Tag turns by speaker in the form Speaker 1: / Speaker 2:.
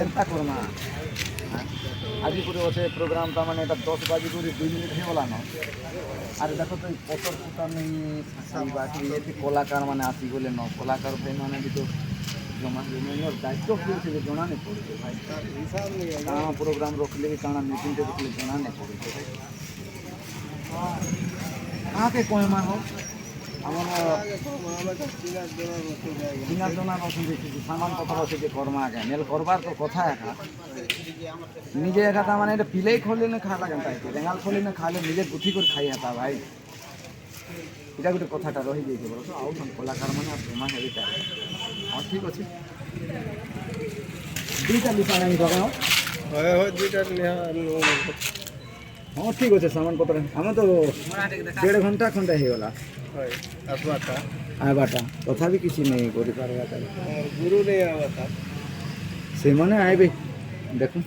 Speaker 1: ଏନ୍ତା କର୍ମା ଆଜି করে অছে প্রোগ্রামটা মানে এটা 10 বাজি করে 2 মিনিট হয়ে গলান আর দেখো তো পতর ফুটা নেই বাকি এতে কলাকার মানে আসি গলে ন কলাকার ভাই মানে भी तो জমা জমির দায়িত্ব কিছে যে জনা নেই পড়ছে ভাই হিসাব নেই কানা প্রোগ্রাম রखले कि काना मीटिंग তে रखले জনা নেই পড়ছে ভাই कहाँ के कोयमा हो আমরা চিনার জনা নতুন দেখছি সামান কথা আছে যে কর্মা আগে নেল করবার তো কথা একা নিজে একা মানে এটা পিলেই খোলে না খাওয়া কেন তাই রেঙাল খোলে না খালে নিজে গুথি করে খাই হেতা ভাই এটা গোটে কথাটা রহি যাইছে বলো তো আউ কলাকার মানে ফেমাস হেবি তাই ହଁ ঠিক ଅଛି ଦୁଇଟା ଲିପା ଆଣି ଦବା
Speaker 2: হয় হয় দুইটা নিয়া
Speaker 1: ହଁ ଠିକ୍ ଅଛି ସାମାନ ପତ୍ର ଆମେ ତ 1.5 ଘଣ୍ଟା ଖଣ୍ଡେ ହେଇଗଲା
Speaker 2: হয় আসবাটা
Speaker 1: ଆଇବାଟା ତଥାପି କିଛି ନେଇ କରିପାରିବା
Speaker 2: গুরু নেই আবাতা
Speaker 1: ସେମାନେ ଆଇବେ ଦେଖୁନ୍